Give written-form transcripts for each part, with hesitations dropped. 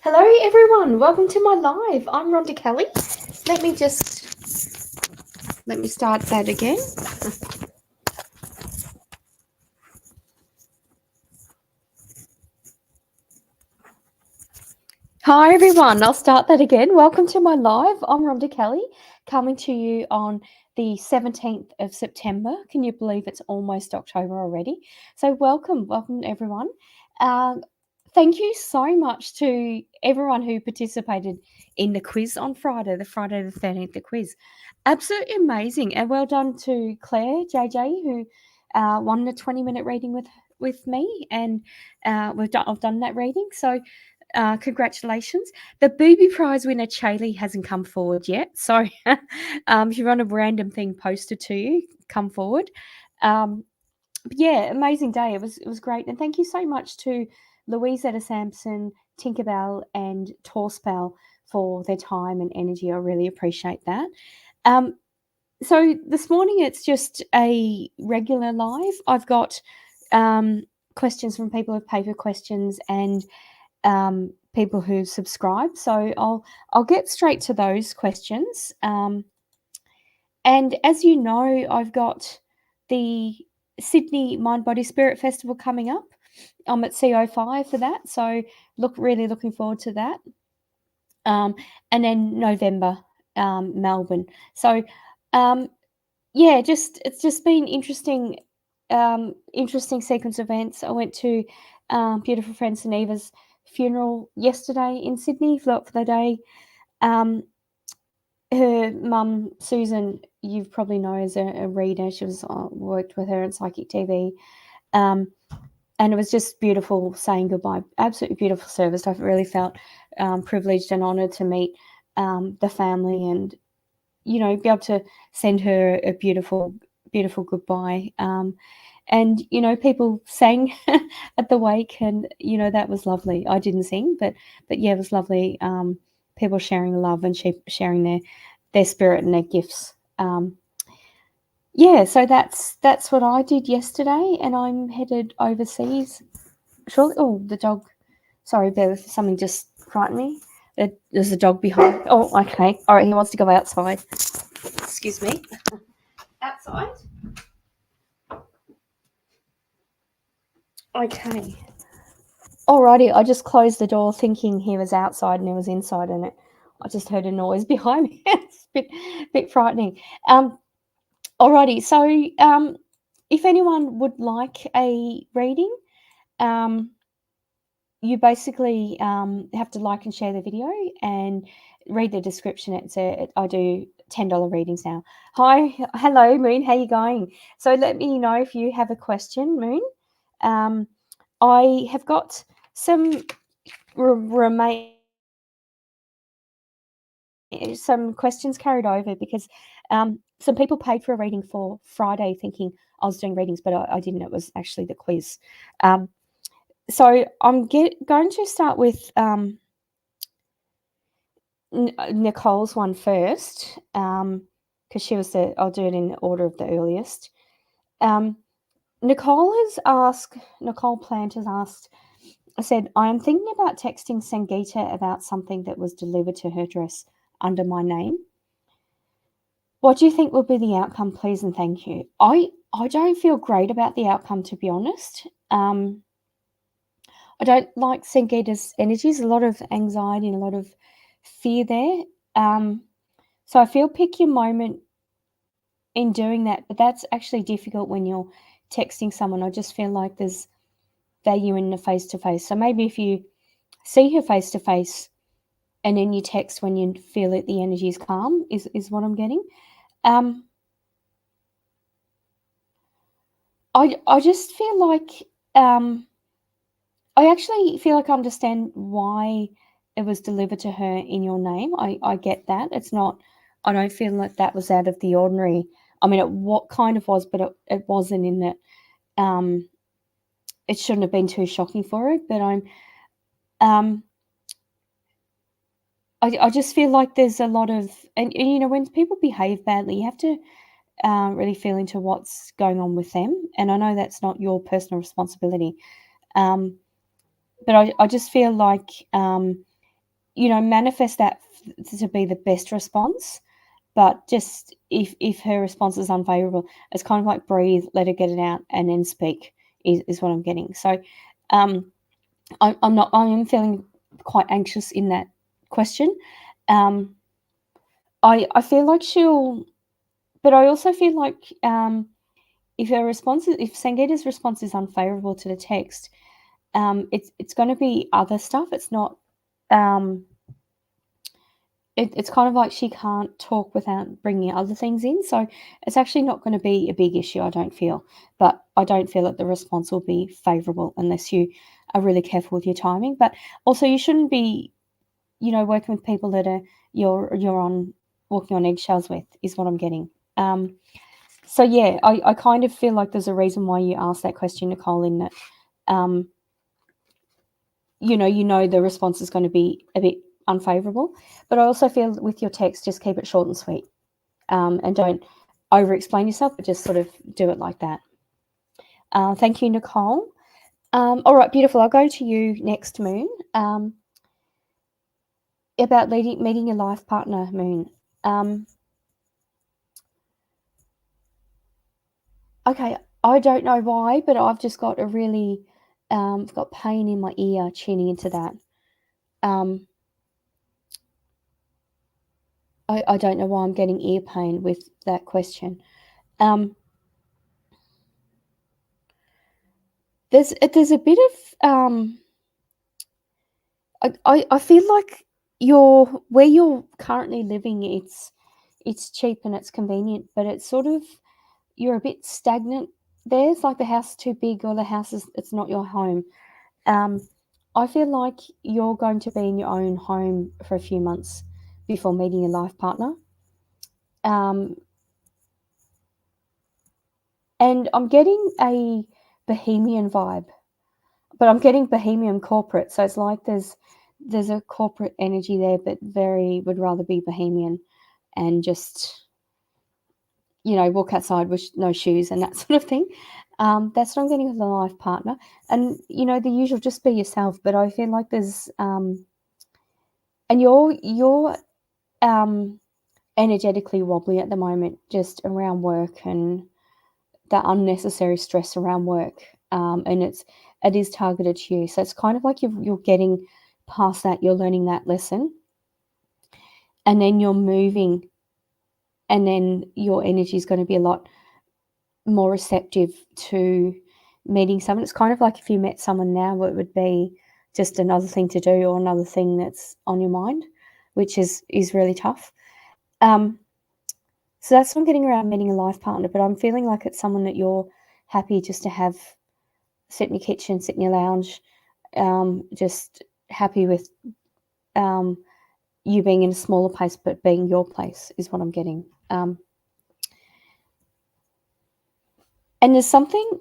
Hello everyone, welcome to my live. I'm Rhonda Kelly. Let me start that again. Hi everyone, I'll start that again. Welcome to my live. I'm Rhonda Kelly, coming to you on the 17th of September. Can you believe it's almost October already? So welcome everyone. Thank you so much to everyone who participated in the quiz on Friday, the 13th, the quiz. Absolutely amazing. And well done to Claire, JJ, who won the 20-minute reading with me. And I've done that reading. So congratulations. The booby prize winner, Chaley, hasn't come forward yet. So if you want a random thing posted to you, come forward. But yeah, amazing day. It was great. And thank you so much to Louisetta Sampson, Tinkerbell, and Torspell for their time and energy. I really appreciate that. So this morning it's just a regular live. I've got questions from people with paper questions and people who subscribe. So I'll get straight to those questions. And as you know, I've got the Sydney Mind Body Spirit Festival coming up. I'm at CO5 for that, so really looking forward to that. And then November, Melbourne. So yeah, it's just been interesting sequence of events. I went to beautiful friend Suneva's funeral yesterday in Sydney, flew up for the day. Her mum, Susan, you probably know as a reader. She was worked with her in Psychic TV. And it was just beautiful saying goodbye. Absolutely beautiful service. I've really felt privileged and honoured to meet the family and, you know, be able to send her a beautiful goodbye. And, you know, people sang at the wake and, you know, that was lovely. I didn't sing, but yeah, it was lovely. People sharing love and sharing their spirit and their gifts. Yeah, so that's what I did yesterday, and I'm headed overseas shortly. Oh, the dog. Sorry, something just frightened me. There's a dog behind. Oh, okay. All right, he wants to go outside. Excuse me. Outside? Okay. Alrighty, I just closed the door thinking he was outside and he was inside, and I just heard a noise behind me. It's a bit frightening. Alrighty, so if anyone would like a reading, you basically have to like and share the video and read the description. I do $10 readings now. Hi, hello, Moon. How you going? So let me know if you have a question, Moon. I have got some some questions carried over because some people paid for a reading for Friday thinking I was doing readings, but I didn't. It was actually the quiz. So I'm going to start with Nicole's one first, because she was I'll do it in the order of the earliest. Nicole Plant has asked, I said, I am thinking about texting Sangeeta about something that was delivered to her address under my name. What do you think will be the outcome, please and thank you? I don't feel great about the outcome, to be honest. I don't like Sangeeta's energies, a lot of anxiety and a lot of fear there. So I feel pick your moment in doing that, but that's actually difficult when you're texting someone. I just feel like there's value in the face-to-face. So maybe if you see her face-to-face and then you text when you feel that the energy is calm is what I'm getting. I just feel like I actually feel like I understand why it was delivered to her in your name. I get that. It's not, I don't feel like that was out of the ordinary. I mean, what kind of was, but it wasn't in that. It shouldn't have been too shocking for her, but I just feel like there's a lot of, and you know, when people behave badly, you have to really feel into what's going on with them. And I know that's not your personal responsibility. But I just feel like manifest that to be the best response. But just if her response is unfavorable, it's kind of like breathe, let her get it out, and then speak is what I'm getting. So I'm feeling quite anxious in that question. I feel like but I also feel like if Sangeeta's response is unfavorable to the text, it's going to be other stuff. It's not. It's kind of like she can't talk without bringing other things in. So it's actually not going to be a big issue, I don't feel. But I don't feel that the response will be favourable unless you are really careful with your timing. But also, you shouldn't be, working with people that you're walking on eggshells with, is what I'm getting. So yeah, I kind of feel like there's a reason why you asked that question, Nicole, in that, the response is going to be a bit unfavorable. But I also feel with your text, just keep it short and sweet, and don't over-explain yourself, but just sort of do it like that. Thank you, Nicole. All right, beautiful. I'll go to you next, Moon. About meeting your life partner, Moon. Okay, I don't know why, but I've just got a really, got pain in my ear tuning into that. I don't know why I'm getting ear pain with that question. There's a bit of I feel like where you're currently living, it's cheap and it's convenient, but it's sort of, you're a bit stagnant there. It's like the house is too big, or the house it's not your home. I feel like you're going to be in your own home for a few months before meeting your life partner. And I'm getting a bohemian vibe, but I'm getting bohemian corporate. So it's like there's a corporate energy there, but would rather be bohemian and just, walk outside with no shoes and that sort of thing. That's what I'm getting with a life partner. And, the usual, just be yourself. But I feel like there's, and you're energetically wobbly at the moment, just around work and that unnecessary stress around work. And it is targeted to you. So it's kind of like you're getting past that, you're learning that lesson, and then you're moving, and then your energy is going to be a lot more receptive to meeting someone. It's kind of like if you met someone now, it would be just another thing to do or another thing that's on your mind, which is really tough. So that's what I'm getting around meeting a life partner, but I'm feeling like it's someone that you're happy just to have sit in your kitchen, sit in your lounge, just happy with you being in a smaller place, but being your place is what I'm getting. And there's something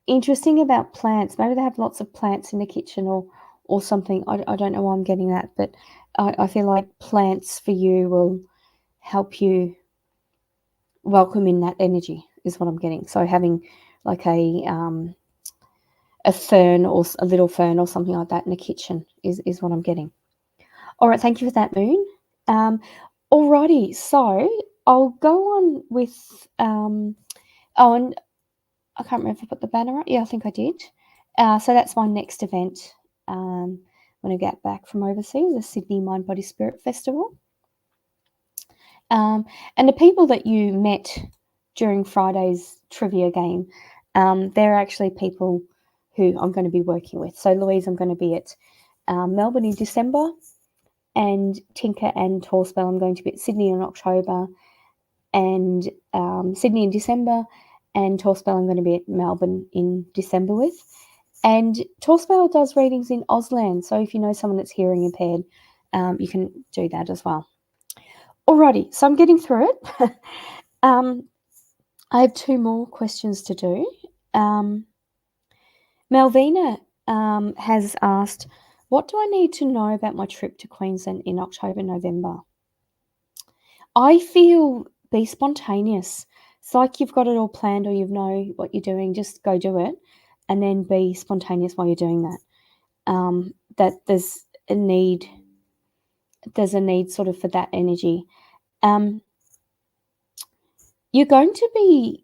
interesting about plants. Maybe they have lots of plants in the kitchen or something. I don't know why I'm getting that, but I feel like plants for you will help you welcome in that energy is what I'm getting. So having like a fern or a little fern or something like that in the kitchen is what I'm getting. All right, thank you for that, Moon. Alrighty, so I'll go on with and I can't remember if I put the banner up. Yeah, I think I did. So that's my next event when I get back from overseas, the Sydney Mind Body Spirit Festival. And the people that you met during Friday's trivia game, they're actually people who I'm going to be working with. So Louise, I'm going to be at Melbourne in December, and Tinker and Torspell, I'm going to be at Sydney in October, and Sydney in December, and Torspell I'm going to be at Melbourne in December with. And Torspell does readings in Auslan, so if you know someone that's hearing impaired, you can do that as well. Alrighty, so I'm getting through it. I have 2 more questions to do. Malvina has asked, what do I need to know about my trip to Queensland in October, November? I feel be spontaneous. It's like you've got it all planned or you know what you're doing, just go do it, and then be spontaneous while you're doing that. that there's a need sort of for that energy. You're going to be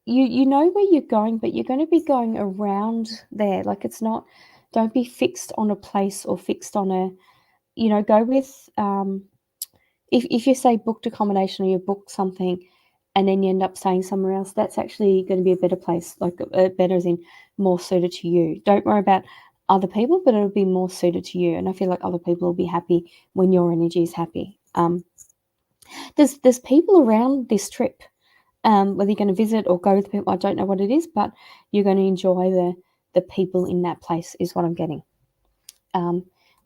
you know where you're going, but you're going to be going around there. Like, it's not, don't be fixed on a place or fixed on a, go with, if you say booked accommodation or you book something and then you end up staying somewhere else, that's actually going to be a better place, like better as in more suited to you. Don't worry about other people, but it'll be more suited to you. And I feel like other people will be happy when your energy is happy. There's people around this trip, whether you're going to visit or go with people, I don't know what it is, but you're going to enjoy the people in that place is what I'm getting,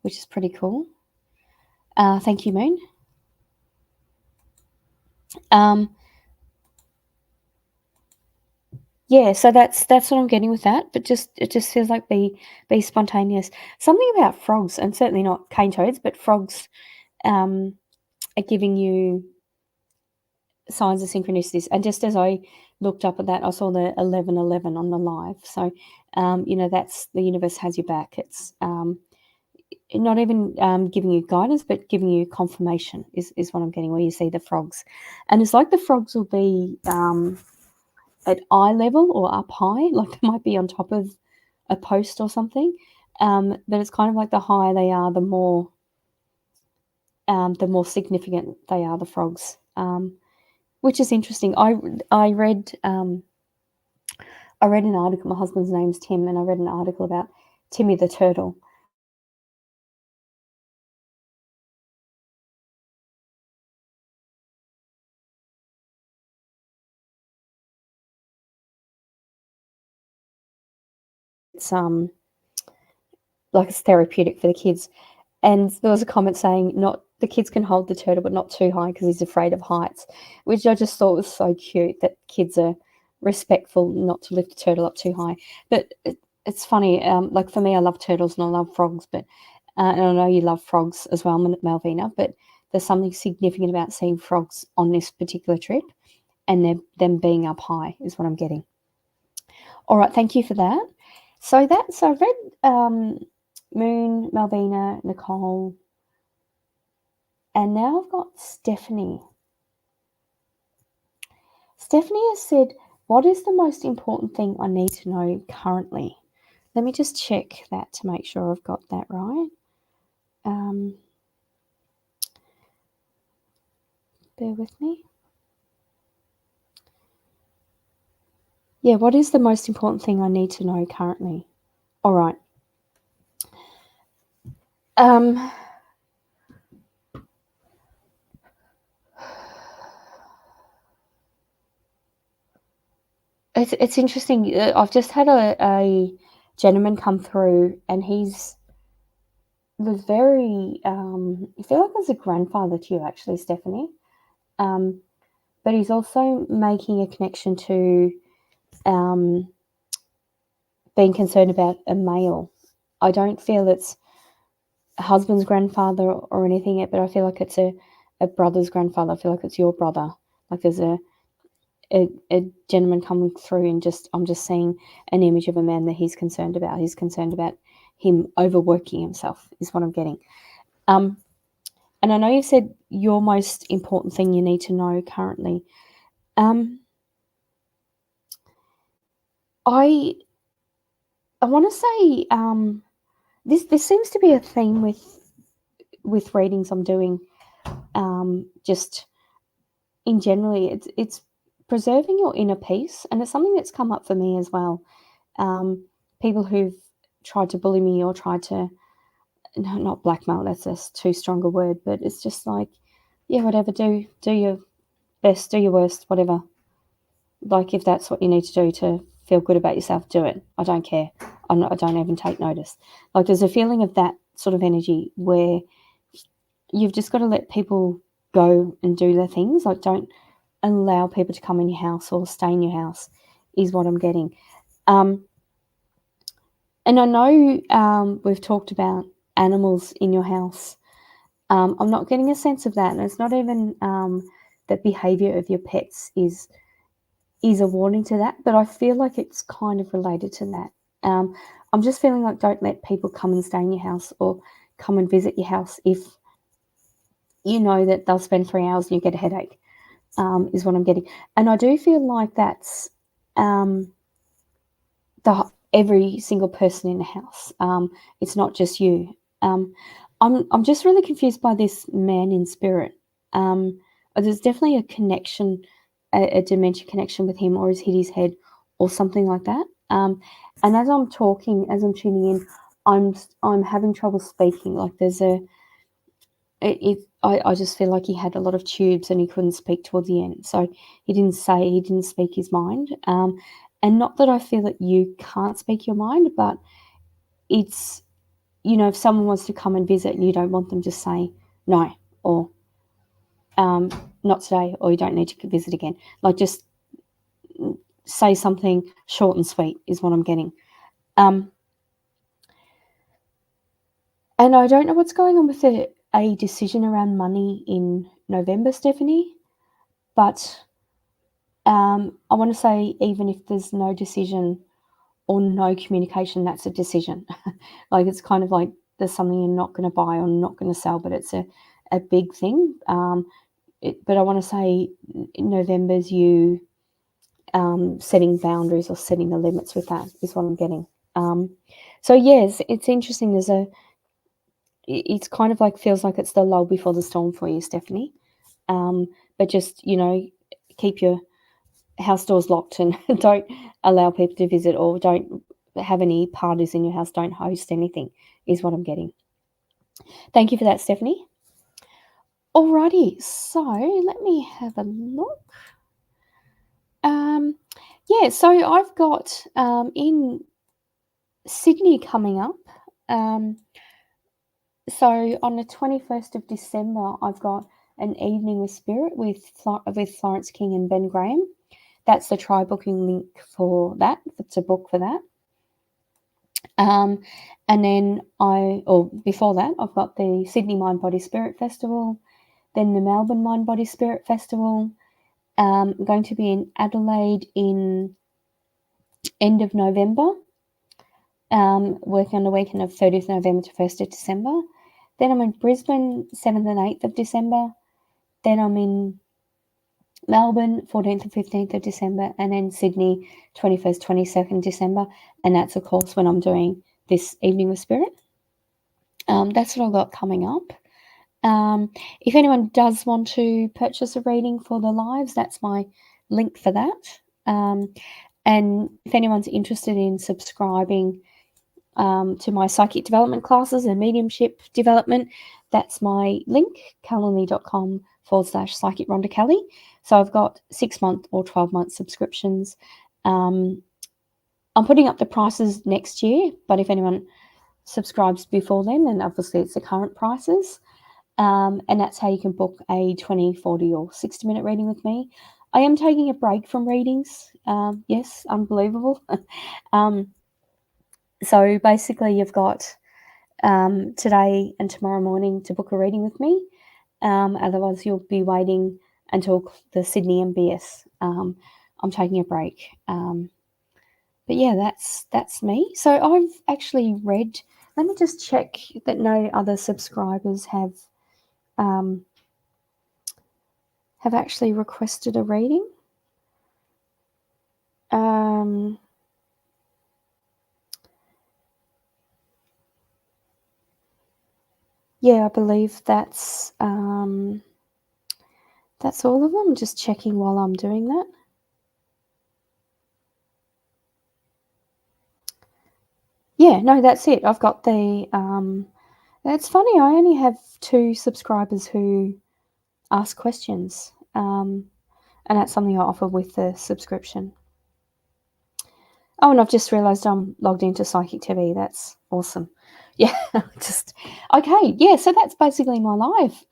which is pretty cool. Thank you, Moon. Yeah, so that's what I'm getting with that. But it just feels like be spontaneous. Something about frogs, and certainly not cane toads, but frogs are giving you signs of synchronicities. And just as I looked up at that, I saw the 1111 on the live. So that's the universe has your back. It's not even giving you guidance, but giving you confirmation is what I'm getting, where you see the frogs. And it's like the frogs will be at eye level or up high, like they might be on top of a post or something. But it's kind of like the higher they are, the more significant they are, the frogs, which is interesting. I read an article. My husband's name's Tim, and I read an article about Timmy the turtle. It's like it's therapeutic for the kids. And there was a comment saying not the kids can hold the turtle, but not too high because he's afraid of heights, which I just thought was so cute that kids are respectful not to lift the turtle up too high. But it's funny. Like for me, I love turtles and I love frogs, but and I know you love frogs as well, Malvina. But there's something significant about seeing frogs on this particular trip, and them being up high is what I'm getting. All right, thank you for that. So I've read Moon, Malvina, Nicole, and now I've got Stephanie. Stephanie has said, what is the most important thing I need to know currently? Let me just check that to make sure I've got that right. Bear with me. Yeah, what is the most important thing I need to know currently? All right. It's interesting. I've just had a gentleman come through, and he's was very. I feel like I was a grandfather to you, actually, Stephanie. But he's also making a connection to being concerned about a male. I don't feel it's a husband's grandfather or anything yet, but I feel like it's a brother's grandfather. I feel like it's your brother. Like there's a gentleman coming through, and I'm just seeing an image of a man that he's concerned about. He's concerned about him overworking himself is what I'm getting. And I know you said your most important thing you need to know currently. I want to say this seems to be a theme with readings I'm doing. Just in generally, it's preserving your inner peace, and it's something that's come up for me as well. People who've tried to bully me or tried to not blackmail. That's a too strong a word, but it's just like, yeah, whatever. Do your best, do your worst, whatever. Like if that's what you need to do to feel good about yourself, do it. I don't care. I don't even take notice. Like there's a feeling of that sort of energy where you've just got to let people go and do their things. Like don't allow people to come in your house or stay in your house is what I'm getting. And I know we've talked about animals in your house. I'm not getting a sense of that. And it's not even that behavior of your pets is a warning to that, but I feel like it's kind of related to that. I'm just feeling like don't let people come and stay in your house or come and visit your house if you know that they'll spend 3 hours and you get a headache, is what I'm getting. And I do feel like that's every single person in the house. It's not just you. I'm just really confused by this man in spirit. There's definitely a connection, a dementia connection with him, or he's hit his head, or something like that. And as I'm talking, as I'm tuning in, I'm having trouble speaking. Like there's I just feel like he had a lot of tubes and he couldn't speak toward the end. So he didn't speak his mind. And not that I feel that you can't speak your mind, but it's, if someone wants to come and visit and you don't want them, just say no, or not today, or you don't need to visit again. Like just say something short and sweet is what I'm getting. And I don't know what's going on with a decision around money in November, Stephanie, but I want to say even if there's no decision or no communication, that's a decision. Like it's kind of like there's something you're not going to buy or not going to sell, but it's a big thing. But I want to say in November's you setting boundaries or setting the limits with that is what I'm getting. So yes, it's interesting. It's kind of like feels like it's the lull before the storm for you, Stephanie. But just keep your house doors locked and don't allow people to visit, or don't have any parties in your house. Don't host anything is what I'm getting. Thank you for that, Stephanie. Alrighty, so let me have a look. So I've got in Sydney coming up. So on the 21st of December, I've got an evening with Spirit with Florence King and Ben Graham. That's the try booking link for that, to book for that. And then before that, I've got the Sydney Mind Body Spirit Festival, then the Melbourne Mind Body Spirit Festival. I'm going to be in Adelaide in end of November, working on the weekend of 30th November to 1st of December. Then I'm in Brisbane 7th and 8th of December. Then I'm in Melbourne 14th and 15th of December, and then Sydney 21st, 22nd December. And that's, of course, when I'm doing this evening with Spirit. That's what I've got coming up. If anyone does want to purchase a reading for the lives, that's my link for that. And if anyone's interested in subscribing to my psychic development classes and mediumship development, that's my link, calendly.com/psychic Rhonda Kelly. So I've got 6-month or 12-month subscriptions. I'm putting up the prices next year, but if anyone subscribes before then obviously it's the current prices. And that's how you can book a 20, 40 or 60-minute reading with me. I am taking a break from readings. Yes, unbelievable. So basically you've got today and tomorrow morning to book a reading with me. Otherwise you'll be waiting until the Sydney MBS. I'm taking a break. But yeah, that's me. So I've actually read, let me just check that no other subscribers have actually requested a reading. Yeah, I believe that's all of them. Just checking while I'm doing that. Yeah, no, that's it. I've got the it's funny, I only have 2 subscribers who ask questions. And that's something I offer with the subscription. Oh, and I've just realised I'm logged into Psychic TV. That's awesome. Yeah, okay. Yeah, so that's basically my life.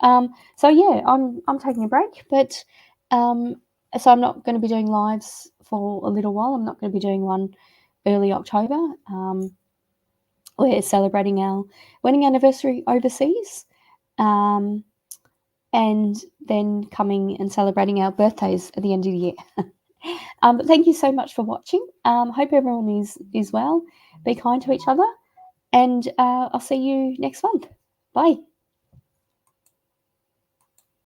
So yeah, I'm taking a break, but so I'm not going to be doing lives for a little while. I'm not going to be doing one early October. We're celebrating our wedding anniversary overseas, and then coming and celebrating our birthdays at the end of the year. But thank you so much for watching. Hope everyone is well. Be kind to each other, and I'll see you next month. Bye.